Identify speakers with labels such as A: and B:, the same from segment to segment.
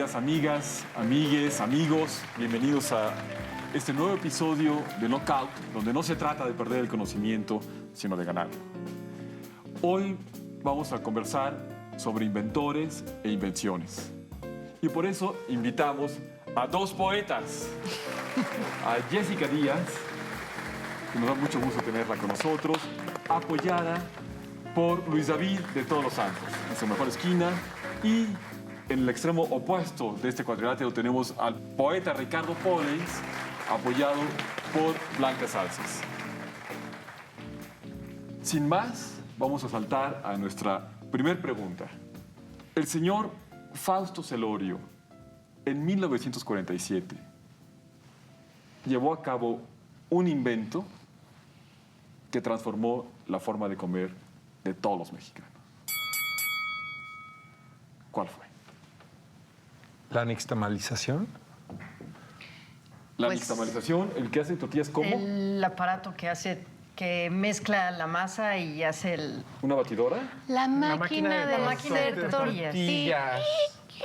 A: queridas amigas, amigues, amigos. Bienvenidos a este nuevo episodio de Knockout, donde no se trata de perder el conocimiento, sino de ganarlo. Hoy vamos a conversar sobre inventores e invenciones. Y por eso invitamos a dos poetas, a Jessica Díaz, que nos da mucho gusto tenerla con nosotros, apoyada por Luis David de Todos los Santos, en su mejor esquina. Y en el extremo opuesto de este cuadrilátero tenemos al poeta Ricardo Pollens, apoyado por Blanca Salces. Sin más, vamos a saltar a nuestra primer pregunta. El señor Fausto Celorio, en 1947, llevó a cabo un invento que transformó la forma de comer de todos los mexicanos. ¿Cuál fue?
B: ¿La nixtamalización?
A: La nixtamalización, el que hace tortillas como
C: El aparato que mezcla la masa y hace
A: una batidora.
D: La máquina de
C: tortillas.
D: Sí.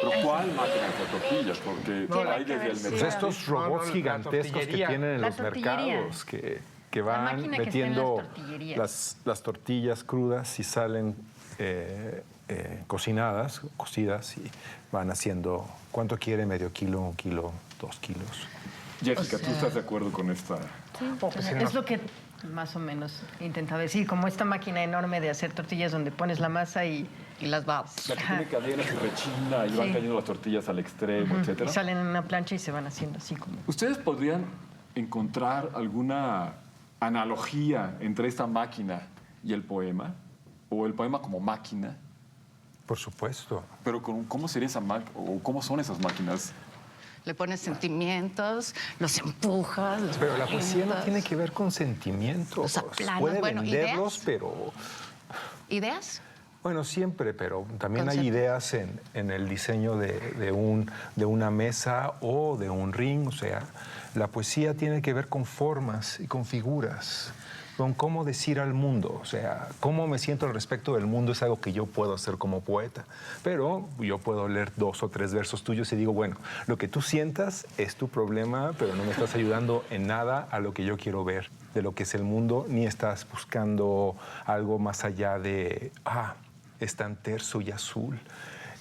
A: ¿Pero cuál máquina de tortillas? Porque hay desde el
B: Pues
A: metal.
B: estos robots gigantescos que tienen en
C: La
B: los
C: tortillería.
B: mercados, que
C: La
B: van
C: máquina que está en
B: metiendo
C: las tortillerías.
B: las tortillas crudas y salen cocidas y van haciendo, ¿cuánto quiere? ¿Medio kilo, 1 kilo, 2 kilos?
A: Jessica,
C: O sea,
A: ¿tú estás de acuerdo con esta?
C: Es lo que más o menos intentaba decir, como esta máquina enorme de hacer tortillas donde pones la masa y
D: las babs.
A: La que tiene cadenas y rechina y van
C: Sí.
A: cayendo las tortillas al extremo, etcétera.
C: salen en una plancha y se van haciendo así como...
A: ¿Ustedes podrían encontrar alguna analogía entre esta máquina y el poema? ¿O el poema como máquina?
B: Por supuesto.
A: Pero ¿cómo sería esa máquina? ¿O cómo son esas máquinas?
D: Le pones sentimientos, los empujas. Los
B: Pero la poesía no
D: avientas.
B: tiene que ver con sentimientos.
D: Los aplanas.
B: Puede
D: Bueno,
B: venderlos,
D: ¿ideas?
B: pero...
D: ¿Ideas?
B: Bueno, siempre, pero también hay
D: Conceptos.
B: ideas en el diseño de una mesa o de un ring. O sea, la poesía tiene que ver con formas y con figuras, con cómo decir al mundo. O sea, cómo me siento al respecto del mundo es algo que yo puedo hacer como poeta. Pero yo puedo leer 2 o 3 versos tuyos y digo, bueno, lo que tú sientas es tu problema, pero no me estás ayudando en nada a lo que yo quiero ver de lo que es el mundo, ni estás buscando algo más allá de, es tan terso y azul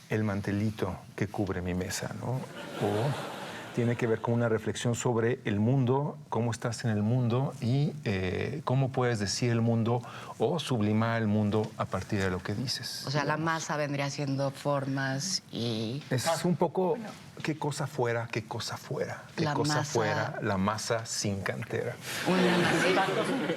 B: el mantelito que cubre mi mesa, ¿no? O tiene que ver con una reflexión sobre el mundo, cómo estás en el mundo y cómo puedes decir el mundo o sublimar el mundo a partir de lo que dices.
D: O sea, la masa vendría siendo formas y...
B: Es un poco qué cosa fuera, qué cosa fuera, qué
D: La
B: cosa
D: masa.
B: fuera, la masa sin cantera.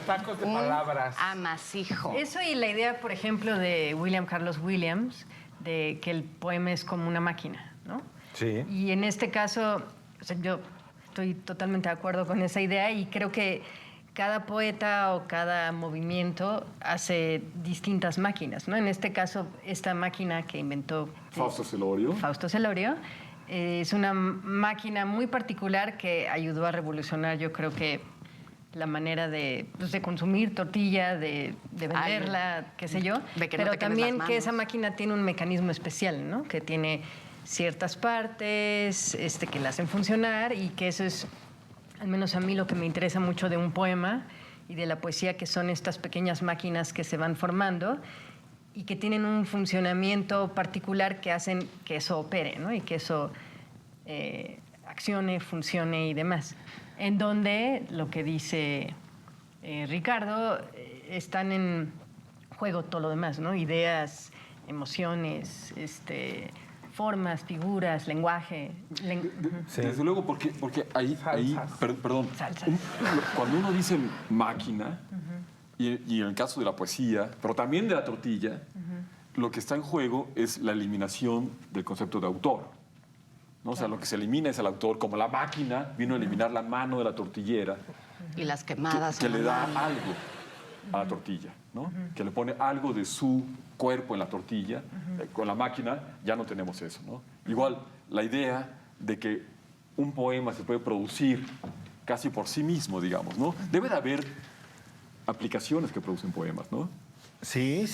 E: Tacos de palabras.
D: Amasijo.
C: Eso y la idea, por ejemplo, de William Carlos Williams, de que el poema es como una máquina, ¿no?
B: Sí.
C: Y en este caso, o sea, yo estoy totalmente de acuerdo con esa idea y creo que cada poeta o cada movimiento hace distintas máquinas, ¿no? En este caso, esta máquina que inventó
A: Fausto Celorio.
C: Fausto Celorio es una máquina muy particular que ayudó a revolucionar, yo creo que la manera de consumir tortilla, de venderla, qué sé yo,
D: De que no
C: pero
D: te quemes
C: también
D: las
C: que
D: manos.
C: esa máquina tiene un mecanismo especial, ¿no? Que tiene ciertas partes que la hacen funcionar y que eso es, al menos a mí, lo que me interesa mucho de un poema y de la poesía, que son estas pequeñas máquinas que se van formando y que tienen un funcionamiento particular que hacen que eso opere, ¿no? Y que eso accione, funcione y demás. En donde lo que dice Ricardo, están en juego todo lo demás, ¿no? Ideas, emociones, formas, figuras, lenguaje.
B: Sí.
A: Desde luego, porque ahí perdón,
C: Salsas.
A: Cuando uno dice máquina, y en el caso de la poesía, pero también de la tortilla, lo que está en juego es la eliminación del concepto de autor, ¿no? O sea, lo que se elimina es el autor, como la máquina vino a eliminar la mano de la tortillera,
D: Y las quemadas.
A: que
D: en
A: le
D: la
A: da
D: mano.
A: algo a la tortilla, ¿no? Que le pone algo de su cuerpo en la tortilla. Con la máquina ya no tenemos eso, ¿no? Igual, la idea de que un poema se puede producir casi por sí mismo, digamos, ¿no? Debe de haber aplicaciones que producen poemas, ¿no?
B: Sí,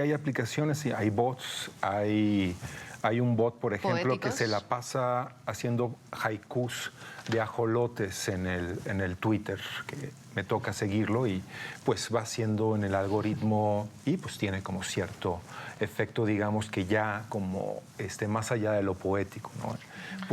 B: hay aplicaciones, sí, hay bots, hay Hay un bot, por ejemplo,
D: ¿Poéticos?
B: que se la pasa haciendo haikus de ajolotes en el Twitter, que me toca seguirlo y pues va haciendo en el algoritmo y pues tiene como cierto efecto, digamos, que ya como más allá de lo poético, ¿no?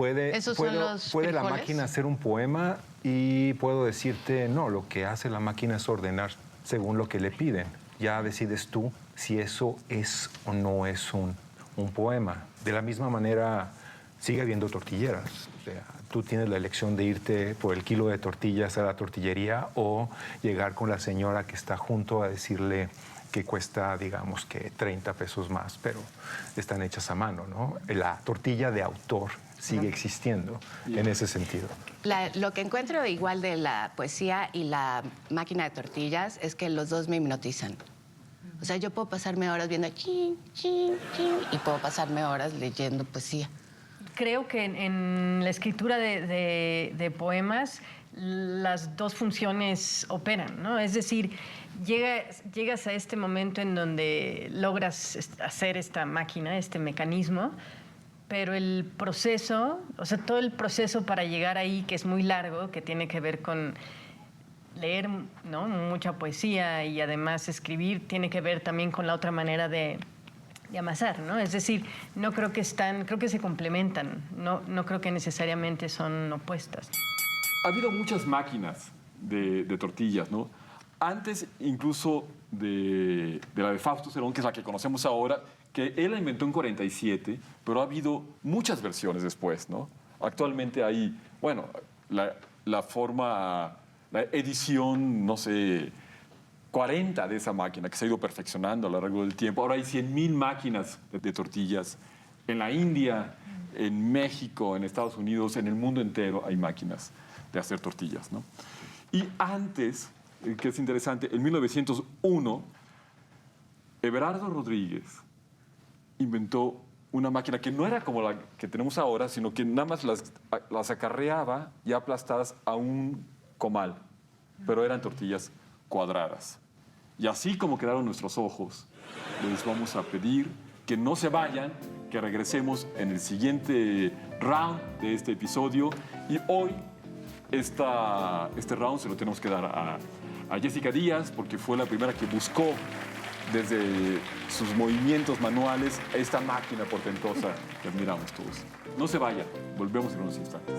D: ¿Esos son los
B: puede la
D: frijoles?
B: máquina hacer un poema y puedo decirte, no, lo que hace la máquina es ordenar según lo que le piden. Ya decides tú si eso es o no es un poema. De la misma manera, sigue habiendo tortilleras. O sea, tú tienes la elección de irte por el kilo de tortillas a la tortillería o llegar con la señora que está junto a decirle que cuesta, digamos, que 30 pesos más, pero están hechas a mano, ¿no? La tortilla de autor sigue existiendo en ese sentido.
D: Lo que encuentro igual de la poesía y la máquina de tortillas es que los dos me hipnotizan. O sea, yo puedo pasarme horas viendo chin, chin, chin, y puedo pasarme horas leyendo poesía.
C: Creo que en la escritura de poemas las dos funciones operan, ¿no? Es decir, llegas a este momento en donde logras hacer esta máquina, este mecanismo, pero el proceso, o sea, todo el proceso para llegar ahí, que es muy largo, que tiene que ver con leer, ¿no?, mucha poesía y además escribir, tiene que ver también con la otra manera de amasar, ¿no? Es decir, no creo que creo que se complementan, no creo que necesariamente son opuestas.
A: Ha habido muchas máquinas de tortillas, ¿no? Antes incluso de la de Fausto Cerón, que es la que conocemos ahora, que él la inventó en 47, pero ha habido muchas versiones después, ¿no? Actualmente hay, bueno, la forma, la edición, no sé, 40 de esa máquina que se ha ido perfeccionando a lo largo del tiempo. Ahora hay 100,000 máquinas de tortillas. En la India, en México, en Estados Unidos, en el mundo entero hay máquinas de hacer tortillas, ¿no? Y antes, que es interesante, en 1901, Everardo Rodríguez inventó una máquina que no era como la que tenemos ahora, sino que nada más las acarreaba ya aplastadas a un comal, pero eran tortillas cuadradas. Y así como quedaron nuestros ojos, les vamos a pedir que no se vayan, que regresemos en el siguiente round de este episodio. Y hoy este round se lo tenemos que dar a Jessica Díaz, porque fue la primera que buscó desde sus movimientos manuales esta máquina portentosa que admiramos todos. No se vayan, volvemos en unos instantes.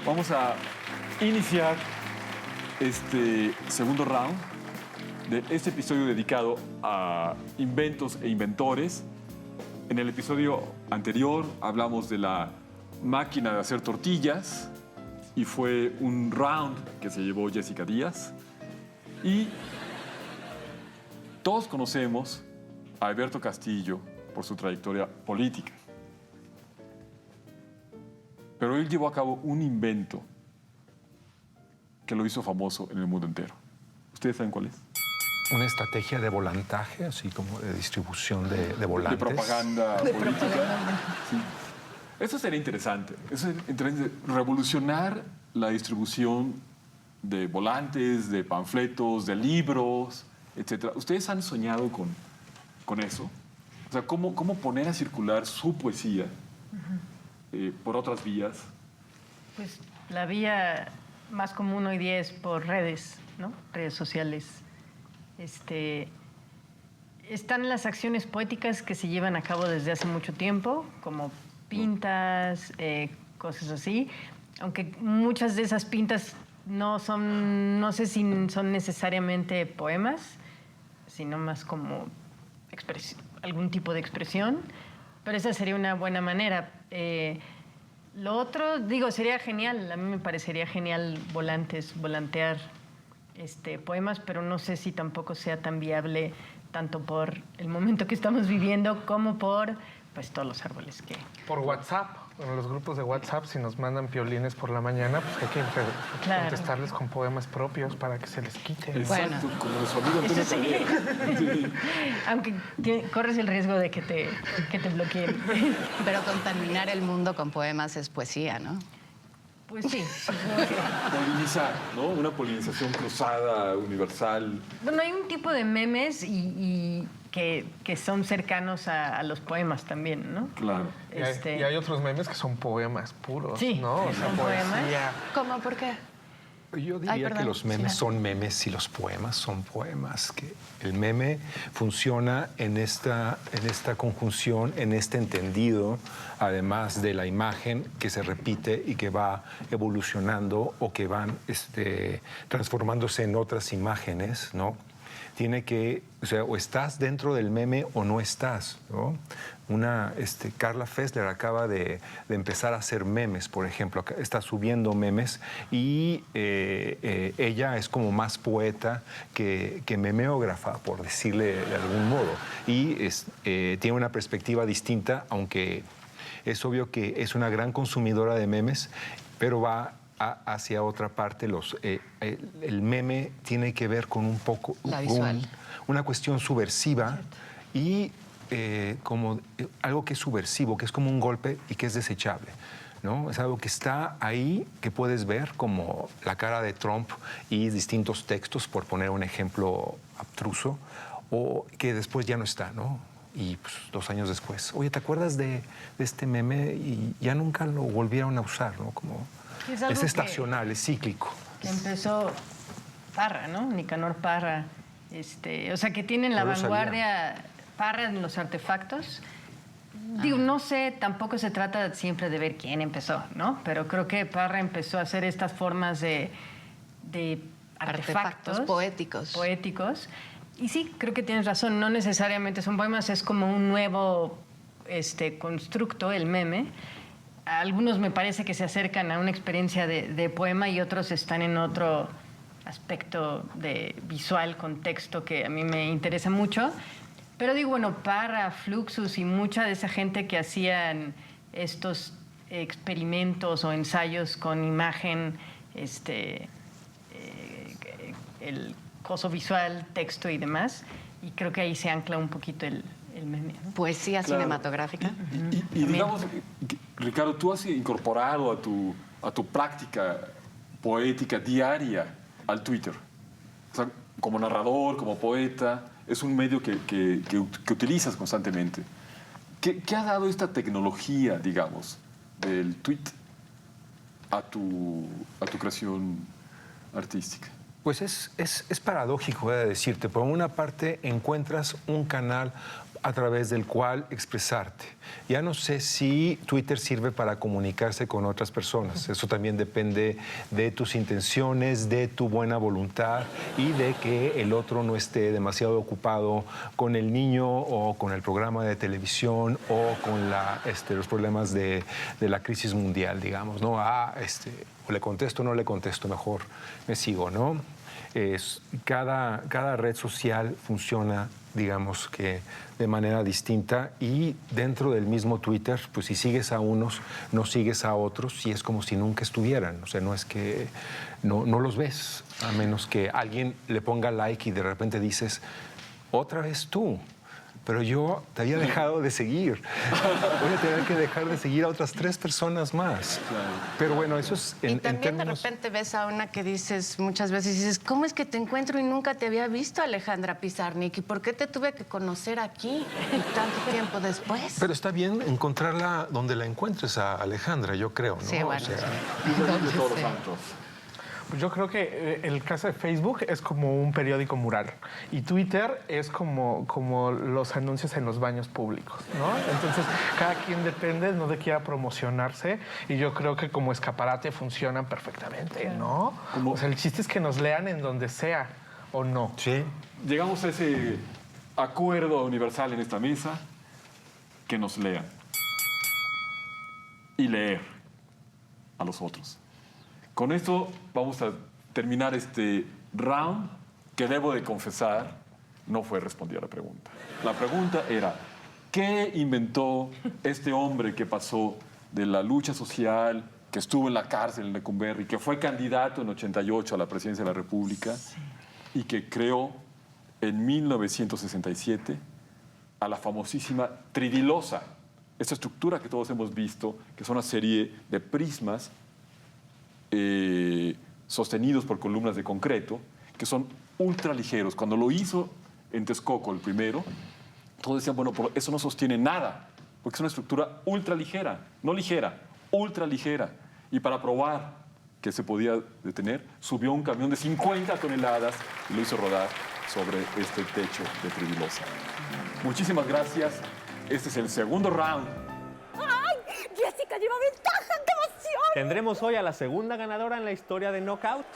A: Vamos a iniciar este segundo round de este episodio dedicado a inventos e inventores. En el episodio anterior hablamos de la máquina de hacer tortillas y fue un round que se llevó Jessica Díaz. Y todos conocemos a Alberto Castillo por su trayectoria política. Pero él llevó a cabo un invento que lo hizo famoso en el mundo entero. ¿Ustedes saben cuál es?
B: Una estrategia de volantaje, así como de distribución de volantes.
A: De propaganda política. Sí. Eso sería interesante. Eso sería interesante. Revolucionar la distribución de volantes, de panfletos, de libros, etc. ¿Ustedes han soñado con eso? O sea, ¿cómo poner a circular su poesía por otras vías?
C: Pues la vía más común hoy día es por redes, ¿no? Redes sociales. Están las acciones poéticas que se llevan a cabo desde hace mucho tiempo, como pintas, cosas así, aunque muchas de esas pintas no sé si son necesariamente poemas, sino más como algún tipo de expresión, pero esa sería una buena manera. Lo otro, sería genial, a mí me parecería genial volantear poemas, pero no sé si tampoco sea tan viable tanto por el momento que estamos viviendo como por pues todos los árboles que...
E: Por WhatsApp. En los grupos de WhatsApp, si nos mandan piolines por la mañana, pues hay que
C: Claro.
E: contestarles con poemas propios para que se les quite.
A: Exacto, como de su amigo Antonio
C: Eso sí.
A: Taller. Sí.
C: Aunque corres el riesgo de que te bloqueen.
D: Pero contaminar el mundo con poemas es poesía, ¿no?
C: Pues sí, supongo que...
A: Polinizar, ¿no? Una polinización cruzada, universal.
C: Bueno, hay un tipo de memes y que son cercanos a los poemas también, ¿no?
A: Claro.
E: Y hay otros memes que son poemas puros,
C: Sí,
E: ¿no? O
C: que
E: sea,
C: son poemas.
E: poesía.
D: ¿Cómo? ¿Por qué?
B: Yo diría
D: perdón.
B: que los memes
D: Sí.
B: son memes y los poemas son poemas. Que el meme funciona en esta conjunción, en este entendido, además de la imagen que se repite y que va evolucionando o que van transformándose en otras imágenes, ¿no? Tiene que, o sea, o estás dentro del meme o no estás, ¿no? Carla Fessler acaba de empezar a hacer memes, por ejemplo, está subiendo memes y ella es como más poeta que memeógrafa, por decirle de algún modo, y tiene una perspectiva distinta, aunque es obvio que es una gran consumidora de memes, pero va hacia otra parte. El meme tiene que ver con un poco
D: La visual.
B: una cuestión subversiva y como algo que es subversivo, que es como un golpe y que es desechable, ¿no? Es algo que está ahí, que puedes ver, como la cara de Trump y distintos textos, por poner un ejemplo abstruso, o que después ya no está, ¿no? Y pues, 2 años después, oye, ¿te acuerdas de este meme? Y ya nunca lo volvieron a usar, ¿no? Como
C: Es algo
B: es
C: que-
B: estacional, es cíclico.
C: Que empezó Parra, ¿no? Nicanor Parra. O sea, que tienen la
B: No lo sabía.
C: vanguardia Parra en los artefactos. Digo, no sé, tampoco se trata siempre de ver quién empezó, ¿no? Pero creo que Parra empezó a hacer estas formas de artefactos
D: Poéticos.
C: Y sí, creo que tienes razón, no necesariamente son poemas, es como un nuevo constructo, el meme. Algunos me parece que se acercan a una experiencia de poema y otros están en otro aspecto de visual, con texto, que a mí me interesa mucho. Pero digo, bueno, Parra, Fluxus y mucha de esa gente que hacían estos experimentos o ensayos con imagen, el coso visual, texto y demás. Y creo que ahí se ancla un poquito el meme, ¿no?
D: Poesía
A: Claro.
D: cinematográfica.
A: Y digamos, Ricardo, tú has incorporado a tu práctica poética diaria al Twitter. O sea, como narrador, como poeta, es un medio que utilizas constantemente. ¿Qué ha dado esta tecnología, digamos, del tweet a tu creación artística?
B: Pues es paradójico, he de decirte. Por una parte, encuentras un canal a través del cual expresarte. Ya no sé si Twitter sirve para comunicarse con otras personas. Eso también depende de tus intenciones, de tu buena voluntad y de que el otro no esté demasiado ocupado con el niño o con el programa de televisión o con los problemas de la crisis mundial, digamos, ¿no? O le contesto o no le contesto, mejor me sigo, ¿no? Cada red social funciona, digamos, que de manera distinta, y dentro del mismo Twitter, pues si sigues a unos, no sigues a otros, y es como si nunca estuvieran. O sea, no es que no los ves, a menos que alguien le ponga like y de repente dices, otra vez tú. Pero yo te había dejado de seguir. Voy a tener que dejar de seguir a otras 3 personas más. Pero bueno, eso es
D: Y
B: en
D: también
B: términos...
D: de repente ves a una que dices muchas veces, dices, ¿cómo es que te encuentro y nunca te había visto, Alejandra Pizarnik? ¿Y por qué te tuve que conocer aquí tanto tiempo después?
B: Pero está bien encontrarla donde la encuentres a Alejandra, yo creo, ¿no?
D: Sí, bueno,
B: O sea,
D: sí.
A: Y de
D: Donde
A: todos los
D: sea.
A: santos.
E: Pues yo creo que el caso de Facebook es como un periódico mural y Twitter es como los anuncios en los baños públicos, ¿no? Entonces, cada quien depende de donde quiera promocionarse y yo creo que como escaparate funcionan perfectamente, ¿no?
A: Como-
E: O sea, el chiste es que nos lean en donde sea o no.
B: sí.
A: Llegamos a ese acuerdo universal en esta mesa, que nos lean. Y leer a los otros. Con esto vamos a terminar este round, que debo de confesar, no fue responder a la pregunta. La pregunta era, ¿qué inventó este hombre que pasó de la lucha social, que estuvo en la cárcel en Lecumberri, que fue candidato en 88 a la presidencia de la República y que creó en 1967 a la famosísima Tridilosa, esta estructura que todos hemos visto, que es una serie de prismas sostenidos por columnas de concreto, que son ultra ligeros. Cuando lo hizo en Texcoco el primero, todos decían, bueno, pero eso no sostiene nada, porque es una estructura ultra ligera, no ligera, ultra ligera. Y para probar que se podía detener, subió un camión de 50 toneladas y lo hizo rodar sobre este techo de Tridilosa. Muchísimas gracias. Este es el segundo round.
F: ¡Ay! ¡Jessica lleva ventaja! ¡Qué emoción!
G: Tendremos hoy a la segunda ganadora en la historia de Knockout.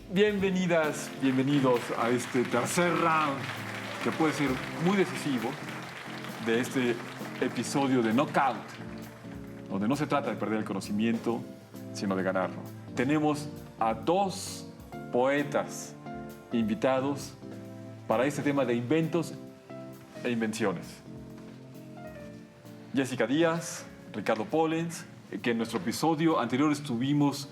A: Bienvenidas, bienvenidos a este tercer round que puede ser muy decisivo de este episodio de Knockout, donde no se trata de perder el conocimiento, sino de ganarlo. Tenemos a dos poetas invitados para este tema de inventos e invenciones. Jessica Díaz, Ricardo Pollens, que en nuestro episodio anterior estuvimos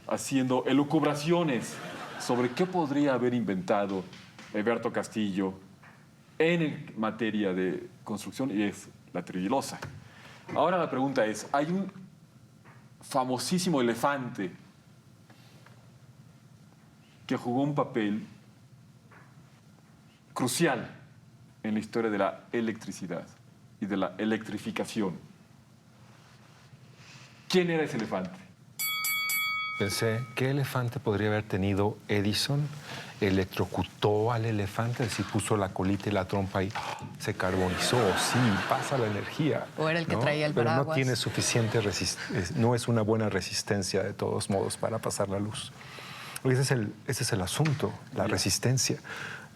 A: haciendo elucubraciones sobre qué podría haber inventado Alberto Castillo en materia de construcción, y es la Tridilosa. Ahora la pregunta es, hay un famosísimo elefante que jugó un papel crucial en la historia de la electricidad y de la electrificación. ¿Quién era ese elefante?
B: Pensé, ¿qué elefante podría haber tenido Edison? Electrocutó al elefante, así puso la colita y la trompa y se carbonizó. Sí, pasa la energía.
D: O era el que traía el
B: Pero no
D: paraguas.
B: tiene suficiente resistencia, no es una buena resistencia de todos modos para pasar la luz. Ese es el asunto, la resistencia.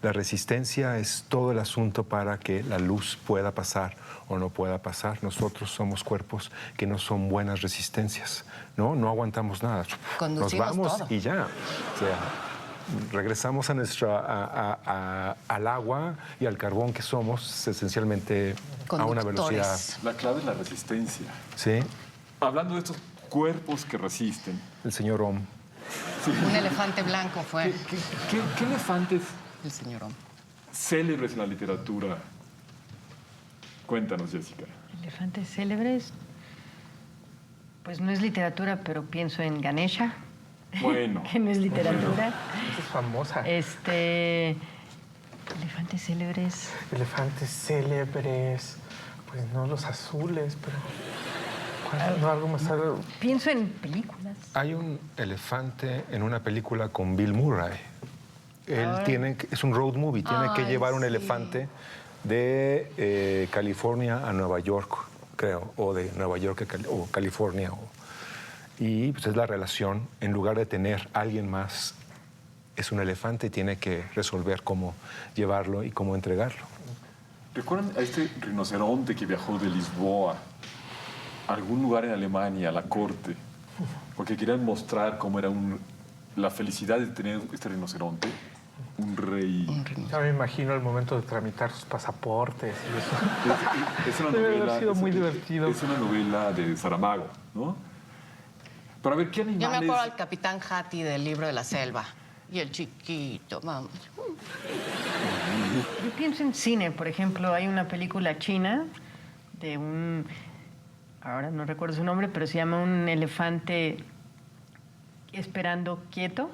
B: La resistencia es todo el asunto para que la luz pueda pasar o no pueda pasar. Nosotros somos cuerpos que no son buenas resistencias, ¿no? No aguantamos nada.
D: Conducimos
B: Nos vamos
D: todo.
B: y ya. O sea, regresamos al agua y al carbón que somos esencialmente a una velocidad.
D: Conductores.
A: La clave es la resistencia.
B: Sí,
A: Hablando de estos cuerpos que resisten,
B: el señor Ohm.
D: Un elefante blanco fue
A: ¿qué elefantes
D: el señor Om.
A: célebres en la literatura? Cuéntanos, Jessica.
C: Elefantes célebres. Pues no es literatura, pero pienso en Ganesha,
A: Bueno,
C: que no es literatura.
E: Esa es famosa.
C: Elefantes célebres.
E: Elefantes célebres. Pues no los azules, pero... ¿cuál? No, algo más...
C: Pienso en películas.
B: Hay un elefante en una película con Bill Murray. Es un road movie, tiene que
D: Ay,
B: llevar un
D: sí.
B: elefante de California a Nueva York, creo, o de Nueva York o California. Y pues es la relación, en lugar de tener a alguien más, es un elefante y tiene que resolver cómo llevarlo y cómo entregarlo.
A: ¿recuerdan a este rinoceronte que viajó de Lisboa a algún lugar en Alemania, a la corte? Porque querían mostrar cómo era la felicidad de tener este rinoceronte. Un rey.
E: Ya me imagino el momento de tramitar sus pasaportes y eso.
A: Es una
E: Debe haber
A: novela.
E: sido muy divertido.
A: Es una novela de Saramago, ¿no? Pero a ver, ¿qué animales?
D: Yo me acuerdo al capitán Hattie del libro de la selva. Y el chiquito, vamos.
C: Yo pienso en cine, por ejemplo, hay una película china de ahora no recuerdo su nombre, pero se llama Un elefante esperando quieto,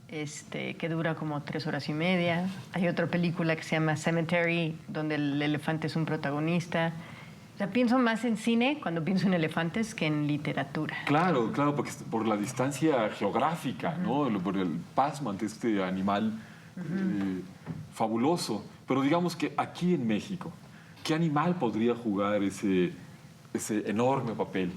C: que dura como 3 horas y media. Hay otra película que se llama Cemetery, donde el elefante es un protagonista. O sea, pienso más en cine cuando pienso en elefantes que en literatura.
A: Claro, claro, porque por la distancia geográfica, ¿no? Por el pasmo ante este animal fabuloso. Pero digamos que aquí en México, ¿qué animal podría jugar ese enorme papel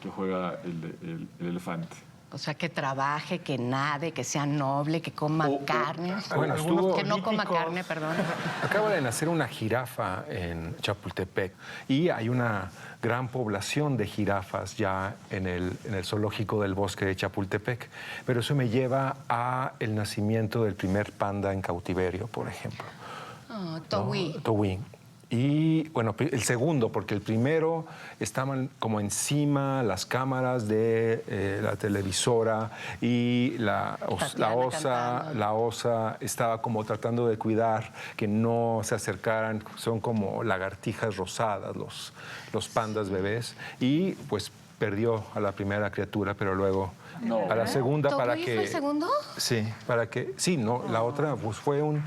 A: que juega el elefante?
D: O sea, que trabaje, que nade, que sea noble, que coma carne.
B: Bueno, estuvo-
D: Que no coma
E: políticos.
D: carne, perdón.
B: Acaba de nacer una jirafa en Chapultepec y hay una gran población de jirafas ya en el zoológico del bosque de Chapultepec. Pero eso me lleva a el nacimiento del primer panda en cautiverio, por ejemplo.
D: Oh,
B: ¿no?
D: Towí.
B: Towí. Y bueno, el segundo, porque el primero estaban como encima las cámaras de la televisora y la
D: Tatiana cantando.
B: osa estaba como tratando de cuidar que no se acercaran, son como lagartijas rosadas los pandas bebés, y pues perdió a la primera criatura, pero luego a la segunda para
D: ¿Towí
B: que...
D: fue el segundo?
B: Sí, para que... Sí, no, la otra pues fue un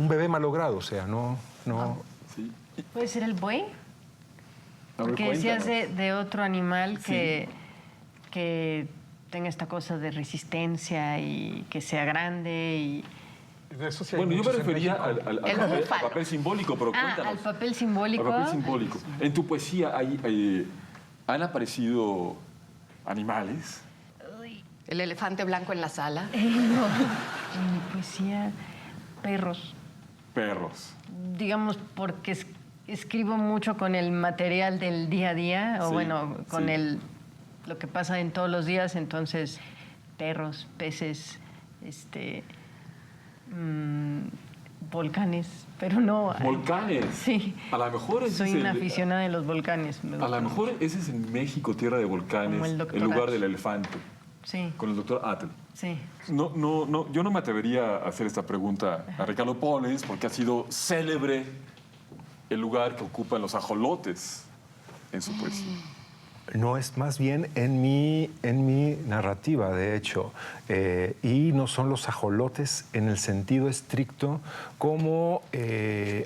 B: bebé malogrado, o sea, no...
A: Sí.
C: ¿Puede ser el buey?
A: A ver,
C: Porque decías
A: cuéntanos.
C: de otro animal que tenga esta cosa de resistencia y que sea grande y...
E: De eso sí hay
A: Bueno, yo me
E: muchos en
A: refería
E: México.
A: al
D: El
A: papel,
D: búfalo.
A: al papel simbólico, pero cuéntanos.
C: al papel simbólico.
A: Al papel simbólico. En tu poesía han aparecido animales.
D: El elefante blanco en la sala.
C: No, en mi poesía, perros.
A: Perros.
C: Digamos, porque escribo mucho con el material del día a día, o
A: Sí,
C: bueno, con
A: sí.
C: lo que pasa en todos los días, entonces perros, peces, volcanes, pero no...
A: Volcanes.
C: Sí.
A: A lo mejor ese
C: Soy
A: es
C: una
A: el-
C: aficionada de los volcanes. me
A: A
C: gusta
A: lo mejor
C: mucho.
A: ese es en México, tierra de volcanes,
C: Como el Dr.
A: en lugar
C: Ash.
A: del elefante,
C: Sí,
A: con el doctor Atl.
C: sí.
A: No, yo no me atrevería a hacer esta pregunta a Ricardo Pollens porque ha sido célebre el lugar que ocupan los ajolotes en su poesía.
B: No, es más bien en mi narrativa, de hecho. Y no son los ajolotes en el sentido estricto como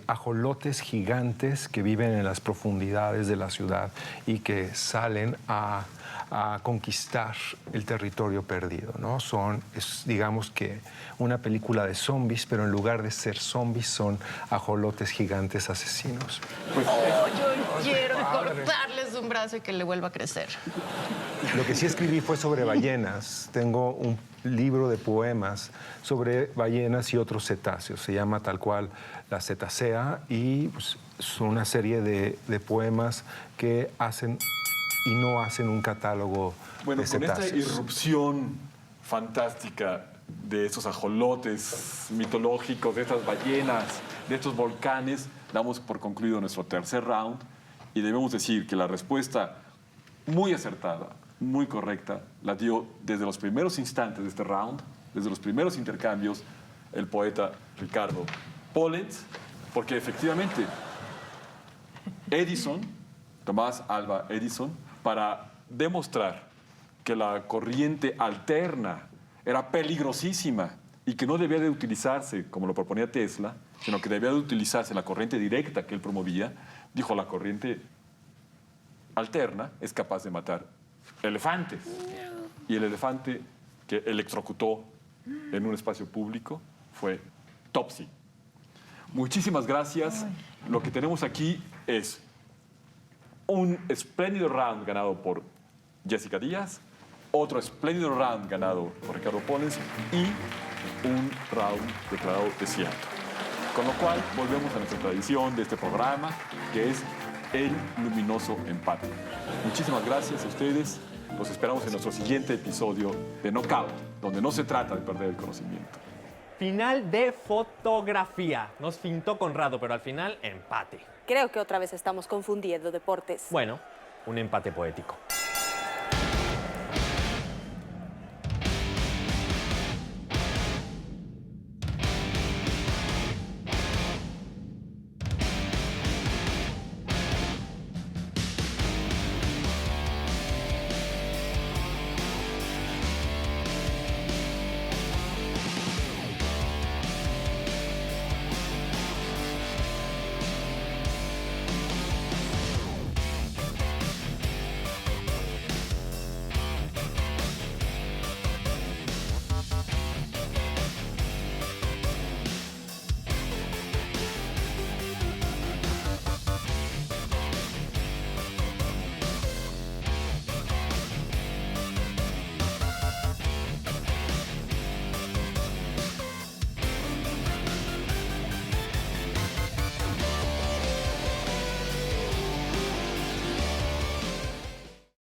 B: ajolotes gigantes que viven en las profundidades de la ciudad y que salen a conquistar el territorio perdido, ¿no? Es, digamos que una película de zombies, pero en lugar de ser zombies son ajolotes gigantes asesinos.
D: Yo quiero cortarles un brazo y que le vuelva a crecer.
B: Lo que sí escribí fue sobre ballenas. Tengo un libro de poemas sobre ballenas y otros cetáceos. Se llama tal cual La Cetácea y pues, son una serie de poemas que hacen y no hacen un catálogo
A: Bueno,
B: de
A: con esta
B: cetáceos.
A: irrupción fantástica de estos ajolotes mitológicos, de estas ballenas, de estos volcanes, damos por concluido nuestro tercer round y debemos decir que la respuesta muy acertada, muy correcta, la dio desde los primeros instantes de este round, desde los primeros intercambios, el poeta Ricardo Pollens, porque efectivamente Tomás Alva Edison, para demostrar que la corriente alterna era peligrosísima y que no debía de utilizarse como lo proponía Tesla, sino que debía de utilizarse la corriente directa que él promovía, dijo la corriente alterna es capaz de matar elefantes. Y el elefante que electrocutó en un espacio público fue Topsy. Muchísimas gracias. Lo que tenemos aquí es un espléndido round ganado por Jessica Díaz, otro espléndido round ganado por Ricardo Pollens y un round declarado desierto. Con lo cual volvemos a nuestra tradición de este programa, que es el luminoso empate. Muchísimas gracias a ustedes. Los esperamos en nuestro siguiente episodio de Knockout, donde no se trata de perder el conocimiento.
G: Final de fotografía. Nos fintó Conrado, pero al final empate.
F: Creo que otra vez estamos confundiendo deportes.
G: Bueno, un empate poético.